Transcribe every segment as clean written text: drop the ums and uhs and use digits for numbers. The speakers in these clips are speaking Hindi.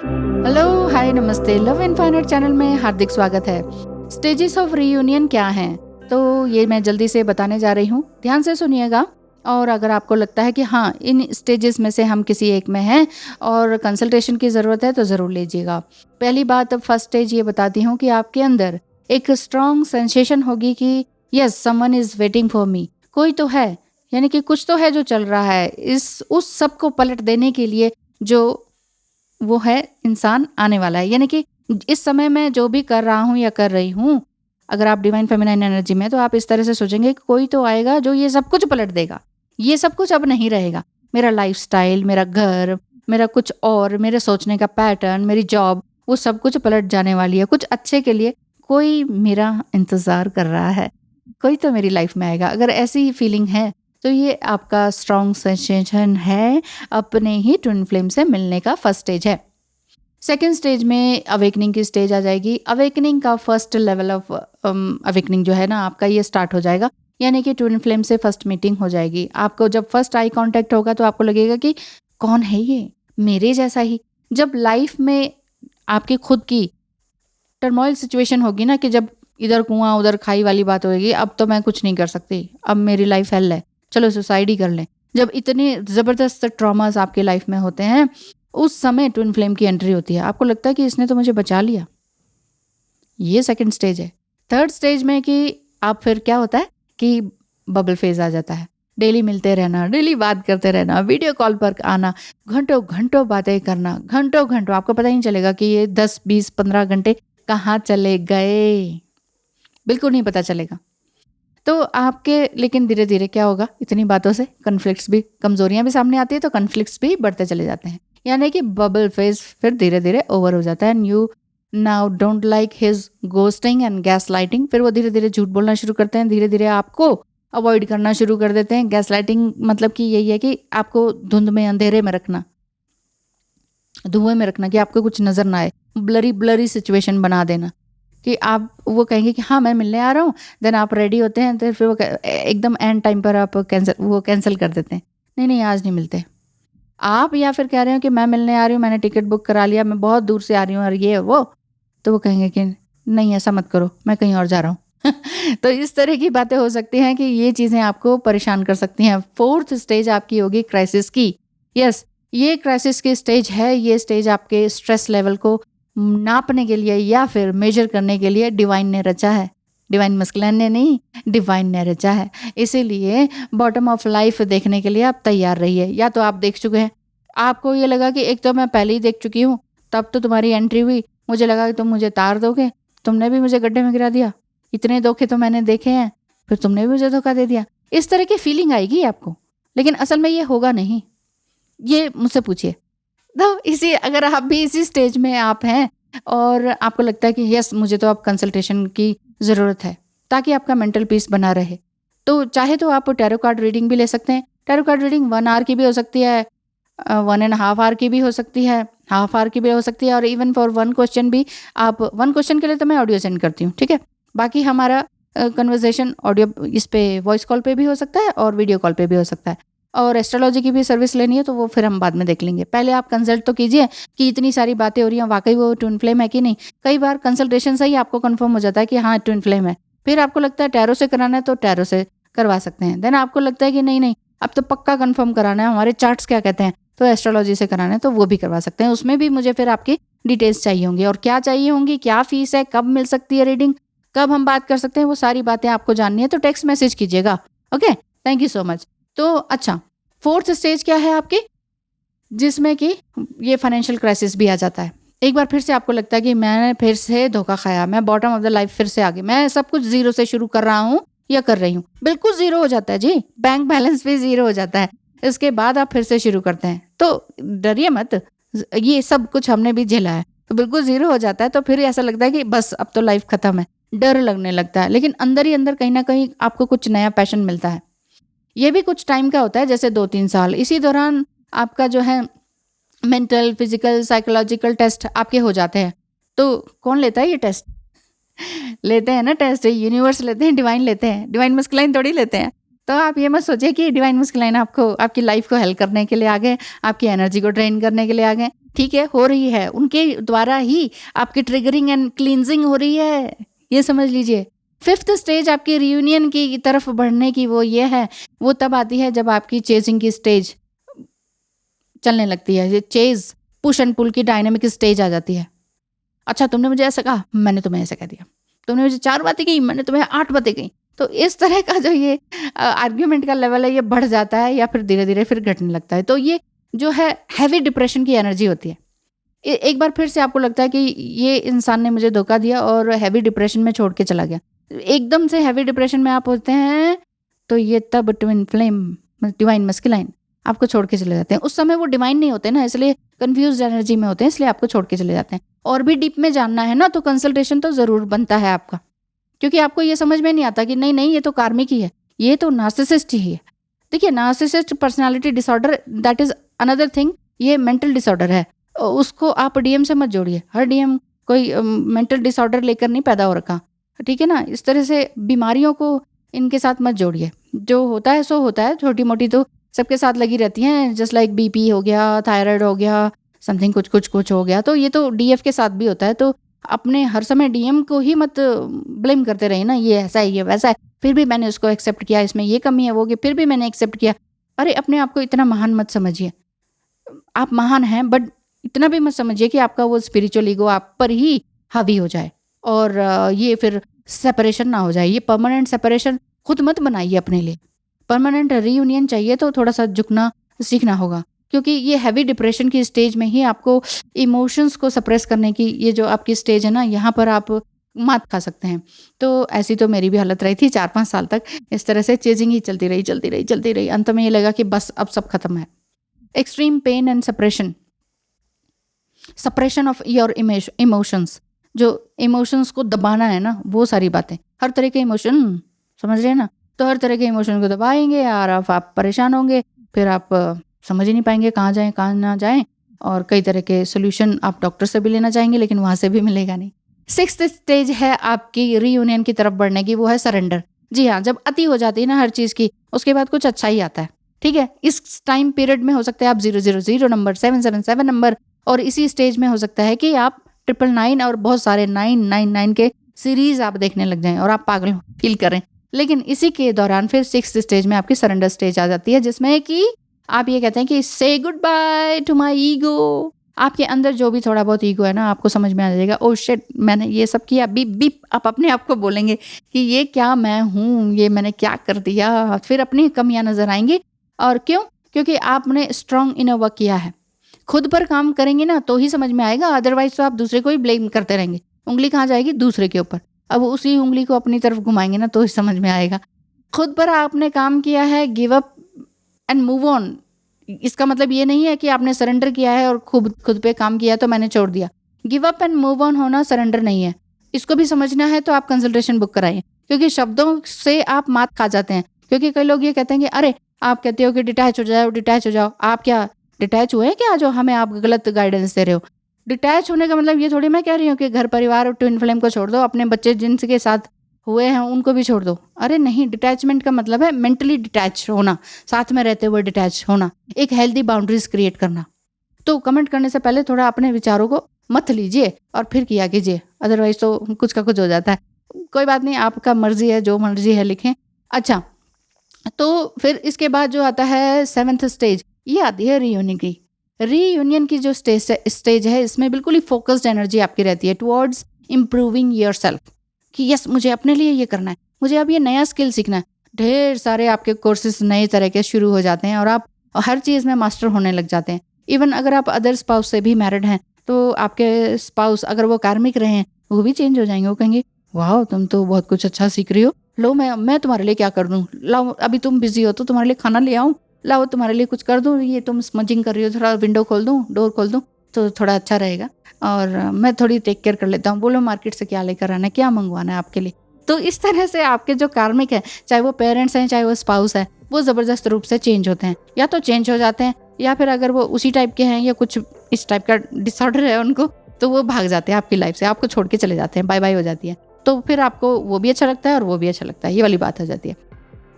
हेलो, हाय, नमस्ते। लव एंड फाइनल चैनल में हार्दिक स्वागत है। स्टेजेस ऑफ रीयूनियन क्या हैं? तो ये मैं जल्दी से बताने जा रही हूँ, ध्यान से सुनिएगा। और अगर आपको लगता है कि हाँ, इन स्टेजेस में से हम किसी एक में हैं और कंसल्टेशन की ज़रूरत है तो ज़रूर लीजिएगा। पहली बात, फर्स्ट स्टेज ये बताती हूँ कि आपके अंदर एक स्ट्रॉन्ग सेंसेशन होगी कि yes, someone is waiting for me. कोई तो है, यानी कि कुछ तो है जो चल रहा है इस उस सब को पलट देने के लिए, जो वो है इंसान आने वाला है। यानी कि इस समय मैं जो भी कर रहा हूँ या कर रही हूँ, अगर आप डिवाइन फेमिनाइन एनर्जी में, तो आप इस तरह से सोचेंगे कि कोई तो आएगा जो ये सब कुछ पलट देगा। ये सब कुछ अब नहीं रहेगा। मेरा लाइफस्टाइल, मेरा घर, मेरा कुछ और, मेरे सोचने का पैटर्न, मेरी जॉब, वो सब कुछ पलट जाने वाली है। कुछ अच्छे के लिए कोई मेरा इंतज़ार कर रहा है। कोई तो मेरी लाइफ में आएगा। अगर ऐसी फीलिंग है तो ये आपका स्ट्रॉन्ग सेंसेशन है, अपने ही ट्विन फ्लेम से मिलने का फर्स्ट स्टेज है। सेकेंड स्टेज में अवेकनिंग की स्टेज आ जाएगी। अवेकनिंग का फर्स्ट लेवल ऑफ अवेकनिंग जो है ना आपका, ये स्टार्ट हो जाएगा। यानी कि ट्विन फ्लेम से फर्स्ट मीटिंग हो जाएगी। आपको जब फर्स्ट आई कांटेक्ट होगा तो आपको लगेगा कि कौन है ये, मेरे जैसा ही। जब लाइफ में आपकी खुद की टर्मोइल सिचुएशन होगी ना, कि जब इधर कुआं उधर खाई वाली बात होगी, अब तो मैं कुछ नहीं कर सकती, अब मेरी लाइफ हेल है, चलो सुसाइड ही कर लें। जब इतने ज़बरदस्त ट्रॉमास आपके लाइफ में होते हैं, उस समय ट्विन फ्लेम की एंट्री होती है। आपको लगता है कि इसने तो मुझे बचा लिया। ये सेकंड स्टेज है। थर्ड स्टेज में कि आप फिर क्या होता है कि बबल फेज आ जाता है। डेली मिलते रहना, डेली बात करते रहना, वीडियो कॉल पर आना, घंटों घंटों बातें करना, घंटों घंटों, आपको पता ही नहीं चलेगा कि ये 10 20 15 घंटे कहाँ चले गए, बिल्कुल नहीं पता चलेगा। तो आपके, लेकिन धीरे धीरे क्या होगा, इतनी बातों से कन्फ्लिक्ट्स भी, कमजोरियां भी सामने आती है, तो कन्फ्लिक्ट्स भी बढ़ते चले जाते हैं। यानी कि बबल फेज फिर धीरे धीरे ओवर हो जाता है। And you now don't like his ghosting and gas lighting. फिर वो धीरे धीरे झूठ बोलना शुरू करते हैं, धीरे धीरे आपको अवॉइड करना शुरू कर देते हैं। गैस लाइटिंग मतलब कि यही है कि आपको धुंध में, अंधेरे में रखना, धुएं में रखना, कि आपको कुछ नजर ना आए, ब्लरी ब्लरी सिचुएशन बना देना। कि आप, वो कहेंगे कि हाँ मैं मिलने आ रहा हूँ, देन आप रेडी होते हैं, तो फिर वो एकदम एंड टाइम पर आप कैंसिल कर देते हैं। नहीं नहीं, आज नहीं मिलते आप। या फिर कह रहे हो कि मैं मिलने आ रही हूँ, मैंने टिकट बुक करा लिया, मैं बहुत दूर से आ रही हूँ और ये वो, तो वो कहेंगे कि नहीं ऐसा मत करो, मैं कहीं और जा रहा हूँ। तो इस तरह की बातें हो सकती हैं कि ये चीज़ें आपको परेशान कर सकती हैं। फोर्थ स्टेज आपकी होगी क्राइसिस की। यस, ये क्राइसिस की स्टेज है। ये स्टेज आपके स्ट्रेस लेवल को नापने के लिए या फिर मेजर करने के लिए डिवाइन ने रचा है। डिवाइन मस्कुलिन ने नहीं, डिवाइन ने रचा है। इसीलिए बॉटम ऑफ लाइफ देखने के लिए आप तैयार रहिए। या तो आप देख चुके हैं, आपको ये लगा कि एक तो मैं पहले ही देख चुकी हूँ, तब तो तुम्हारी एंट्री हुई, मुझे लगा कि तुम मुझे तार दोगे, तुमने भी मुझे गड्ढे में गिरा दिया, इतने धोखे तो मैंने देखे हैं, फिर तुमने भी मुझे धोखा दे दिया। इस तरह की फीलिंग आएगी आपको, लेकिन असल में ये होगा नहीं। ये मुझसे पूछिए। तो इसी, अगर आप भी इसी स्टेज में आप हैं और आपको लगता है कि यस, मुझे तो अब कंसल्टेशन की ज़रूरत है ताकि आपका मेंटल पीस बना रहे, तो चाहे तो आप टैरो कार्ड रीडिंग भी ले सकते हैं। टैरो कार्ड रीडिंग 1 आवर की भी हो सकती है, 1.5 आवर की भी हो सकती है, हाफ आवर की भी हो सकती है, और इवन फॉर 1 क्वेश्चन भी। आप 1 क्वेश्चन के लिए तो मैं ऑडियो सेंड करती हूँ, ठीक है। बाकी हमारा कन्वर्सेशन ऑडियो, इस पे वॉइस कॉल पे भी हो सकता है और वीडियो कॉल पे भी हो सकता है। और एस्ट्रोलॉजी की भी सर्विस लेनी है तो वो फिर हम बाद में देख लेंगे। पहले आप कंसल्ट तो कीजिए कि इतनी सारी बातें हो रही हैं, वाकई वो ट्विन फ्लेम है कि नहीं। कई बार कंसल्टेशन से ही आपको कंफर्म हो जाता है कि हाँ ट्विन फ्लेम है। फिर आपको लगता है टैरो से कराना है तो टैरो से करवा सकते हैं। देन आपको लगता है कि नहीं नहीं, अब तो पक्का कंफर्म कराना है, हमारे चार्ट्स क्या कहते हैं, तो एस्ट्रोलॉजी से कराना है तो वो भी करवा सकते हैं। उसमें भी मुझे फिर आपकी डिटेल्स चाहिए होंगी, और क्या चाहिए होंगी, क्या फीस है, कब मिल सकती है रीडिंग, कब हम बात कर सकते हैं, वो सारी बातें आपको जाननी है तो टेक्स्ट मैसेज कीजिएगा। Okay, thank you so much. तो अच्छा, फोर्थ स्टेज क्या है आपकी, जिसमें कि ये फाइनेंशियल क्राइसिस भी आ जाता है। एक बार फिर से आपको लगता है कि मैंने फिर से धोखा खाया, मैं बॉटम ऑफ द लाइफ फिर से आ गई, मैं सब कुछ जीरो से शुरू कर रहा हूँ या कर रही हूँ। बिल्कुल जीरो हो जाता है जी, बैंक बैलेंस भी जीरो हो जाता है। इसके बाद आप फिर से शुरू करते हैं, तो डरिए मत, ये सब कुछ हमने भी झेला है। तो बिल्कुल जीरो हो जाता है तो फिर ऐसा लगता है कि बस अब तो लाइफ खत्म है, डर लगने लगता है। लेकिन अंदर ही अंदर कहीं ना कहीं आपको कुछ नया पैशन मिलता है। ये भी कुछ टाइम का होता है, जैसे 2-3 साल। इसी दौरान आपका जो है मेंटल, फिजिकल, साइकोलॉजिकल टेस्ट आपके हो जाते हैं। तो कौन लेता है ये टेस्ट? लेते हैं ना टेस्ट, यूनिवर्स लेते हैं, डिवाइन लेते हैं, डिवाइन मस्कुलाइन थोड़ी लेते हैं। तो आप ये मत सोचिए कि डिवाइन मस्कुलाइन आपको आपकी लाइफ को हेल्प करने के लिए आ गए, आपकी एनर्जी को ड्रेन करने के लिए आ गए। ठीक है, हो रही है, उनके द्वारा ही आपकी ट्रिगरिंग एंड क्लींजिंग हो रही है, ये समझ लीजिए। 5th स्टेज आपकी रियूनियन की तरफ बढ़ने की वो ये है, वो तब आती है जब आपकी चेजिंग की स्टेज चलने लगती है। ये चेज, पुश एंड पुल की डायनामिक स्टेज आ जाती है। अच्छा, तुमने मुझे ऐसा कहा, मैंने तुम्हें ऐसा कह दिया। तुमने मुझे 4 बातें कही, मैंने तुम्हें 8 बातें कही। तो इस तरह का जो ये आर्ग्यूमेंट का लेवल है, ये बढ़ जाता है या फिर धीरे-धीरे फिर घटने लगता है। तो ये जो है हेवी डिप्रेशन की एनर्जी होती है। एक बार फिर से आपको लगता है कि ये इंसान ने मुझे धोखा दिया और हेवी डिप्रेशन में छोड़ के चला गया। एकदम से हेवी डिप्रेशन में आप होते हैं, तो ये तब ट्विन फ्लेम, डिवाइन मस्कुलाइन आपको छोड़ के चले जाते हैं। उस समय वो डिवाइन नहीं होते ना, इसलिए कंफ्यूज्ड एनर्जी में होते हैं, इसलिए आपको छोड़ के चले जाते हैं। और भी डीप में जानना है ना, तो कंसल्टेशन तो ज़रूर बनता है आपका, क्योंकि आपको ये समझ में नहीं आता कि नहीं ये तो कार्मिक ही है, ये तो नार्सिसिस्ट ही है। देखिए, narcissist personality disorder that is another thing, ये मेंटल डिसऑर्डर है। उसको आप डीएम से मत जोड़िए। हर डीएम कोई मेंटल डिसऑर्डर लेकर नहीं पैदा हो रखा, ठीक है ना। इस तरह से बीमारियों को इनके साथ मत जोड़िए। जो होता है सो होता है, छोटी मोटी तो सबके साथ लगी रहती हैं, जस्ट लाइक बीपी हो गया, थायराइड हो गया, समथिंग कुछ हो गया, तो ये तो डीएफ के साथ भी होता है। तो अपने हर समय डीएम को ही मत ब्लेम करते रहिए ना, ये ऐसा है, ये वैसा है, फिर भी मैंने उसको एक्सेप्ट किया, इसमें ये कमी है, वो फिर भी मैंने एक्सेप्ट किया। अरे, अपने आप को इतना महान मत समझिए। आप महान हैं, बट इतना भी मत समझिए कि आपका वो स्पिरिचुअल ईगो आप पर ही हावी हो जाए और ये फिर सेपरेशन ना हो जाए। ये परमानेंट सेपरेशन खुद मत बनाइए अपने लिए। परमानेंट रीयूनियन चाहिए तो थोड़ा सा झुकना सीखना होगा, क्योंकि ये हैवी डिप्रेशन की स्टेज में ही आपको इमोशंस को सप्रेस करने की ये जो आपकी स्टेज है ना, यहाँ पर आप मात खा सकते हैं। तो ऐसी तो मेरी भी हालत रही थी 4-5 साल तक। इस तरह से चेजिंग ही चलती रही। अंत में ये लगा कि बस अब सब खत्म है। Extreme pain and suppression of your emotions, जो इमोशंस को दबाना है ना, वो सारी बातें, हर तरह के इमोशन, समझ रहे हैं ना। तो हर तरह के इमोशन को दबाएंगे और आप परेशान होंगे, फिर आप समझ ही नहीं पाएंगे कहाँ जाएं कहाँ ना जाएं, और कई तरह के सोल्यूशन आप डॉक्टर से भी लेना चाहेंगे, लेकिन वहाँ से भी मिलेगा नहीं। 6th स्टेज है आपकी रीयूनियन की तरफ बढ़ने की, वो है सरेंडर। जी हाँ, जब अति हो जाती है ना हर चीज़ की, उसके बाद कुछ अच्छा ही आता है। ठीक है, इस टाइम पीरियड में हो सकता है आप 000 नंबर, 777 नंबर, और इसी स्टेज में हो सकता है कि आप 999 और बहुत सारे 999 के सीरीज आप देखने लग जाएं और आप पागल फील करें। लेकिन इसी के दौरान फिर 6th स्टेज में आपकी सरेंडर स्टेज आ जाती है, जिसमें कि आप ये कहते हैं कि say goodbye to my ego. आपके अंदर जो भी थोड़ा बहुत ईगो है ना, आपको समझ में आ जाएगा, ओ शिट, मैंने ये सब किया, बीप बीप। आप अपने आप को बोलेंगे कि ये क्या मैं हूँ, ये मैंने क्या कर दिया। फिर अपनी कमियां नजर आएंगी। और क्यों? क्योंकि आपने स्ट्रांग इनर वर्क किया है। खुद पर काम करेंगे ना तो ही समझ में आएगा, अदरवाइज तो आप दूसरे को ही ब्लेम करते रहेंगे। उंगली कहाँ जाएगी? दूसरे के ऊपर। अब उसी उंगली को अपनी तरफ घुमाएंगे ना तो ही समझ में आएगा। खुद पर आपने काम किया है, give up and move on. इसका मतलब ये नहीं है कि आपने सरेंडर किया है और खुद पे काम किया तो मैंने छोड़ दिया। Give up and move on होना सरेंडर नहीं है। इसको भी समझना है तो आप कंसल्टेशन बुक कराइए, क्योंकि शब्दों से आप मात खा जाते हैं। क्योंकि कई लोग ये कहते हैं कि अरे, आप कहते हो कि डिटैच हो जाओ। आप क्या डिटैच हुए हैं क्या, जो हमें आप गलत गाइडेंस दे रहे हो? डिटैच होने का मतलब ये थोड़ी मैं कह रही हूँ कि घर परिवार और ट्विन फ्लेम को छोड़ दो, अपने बच्चे जिनके साथ हुए हैं उनको भी छोड़ दो। अरे नहीं, डिटैचमेंट का मतलब है मेंटली डिटैच होना, साथ में रहते हुए डिटैच होना, एक हेल्दी बाउंड्रीज क्रिएट करना। तो कमेंट करने से पहले थोड़ा अपने विचारों को मत लीजिए और फिर किया कीजिए, अदरवाइज तो कुछ का कुछ हो जाता है। कोई बात नहीं, आपका मर्जी है, जो मर्जी है लिखें। अच्छा, तो फिर इसके बाद जो आता है 7th स्टेज, ये आती है रीयूनियन की। रीयूनियन की जो स्टेज है, इसमें बिल्कुल ही फोकस्ड एनर्जी आपकी रहती है टुवर्ड्स इम्प्रूविंग योरसेल्फ, कि यस, मुझे अपने लिए ये करना है, मुझे अब ये नया स्किल सीखना है। ढेर सारे आपके कोर्सेज नए तरह के शुरू हो जाते हैं और आप हर चीज़ में मास्टर होने लग जाते हैं। इवन अगर आप अदर स्पाउस से भी मैरिड हैं, तो आपके स्पाउस अगर वो कार्मिक रहे हैं, वो भी चेंज हो जाएंगे। वो कहेंगे, वाह, तुम तो बहुत कुछ अच्छा सीख रही हो, लो मैं तुम्हारे लिए क्या कर दूँ, लाओ, अभी तुम बिजी हो तो तुम्हारे लिए खाना ले आऊँ, लाओ तुम्हारे लिए कुछ कर दूँ, ये तुम स्मजिंग कर रही हो, थोड़ा विंडो खोल दूँ, डोर खोल दूँ तो थोड़ा अच्छा रहेगा, और मैं थोड़ी टेक केयर कर लेता हूँ, बोलो मार्केट से क्या लेकर आना है, क्या मंगवाना है आपके लिए। तो इस तरह से आपके जो कार्मिक है, चाहे वो पेरेंट्स हैं चाहे वो स्पाउस है, वो ज़बरदस्त रूप से चेंज होते हैं, या तो चेंज हो जाते हैं, या फिर अगर वो उसी टाइप के हैं या कुछ इस टाइप का डिसऑर्डर है उनको, तो वो भाग जाते हैं आपकी लाइफ से, आपको छोड़ के चले जाते हैं, बाय बाय हो जाती है। तो फिर आपको वो भी अच्छा लगता है और वो भी अच्छा लगता है, ये वाली बात हो जाती है।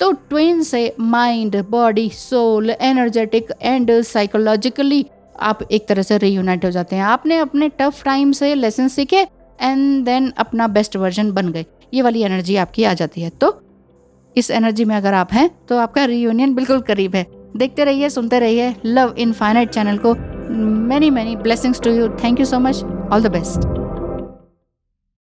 तो ट्विन से mind, body, soul, energetic and psychologically आप एक तरह से रीयूनाइट हो जाते हैं। आपने अपने टफ टाइम से लेसन सीखे एंड देन अपना बेस्ट वर्जन बन गए, ये वाली एनर्जी आपकी आ जाती है। तो इस एनर्जी में अगर आप हैं तो आपका रीयूनियन बिल्कुल करीब है। देखते रहिए, सुनते रहिए लव इनफाइनाइट चैनल को। Many many blessings to you. Thank you so much. All the best.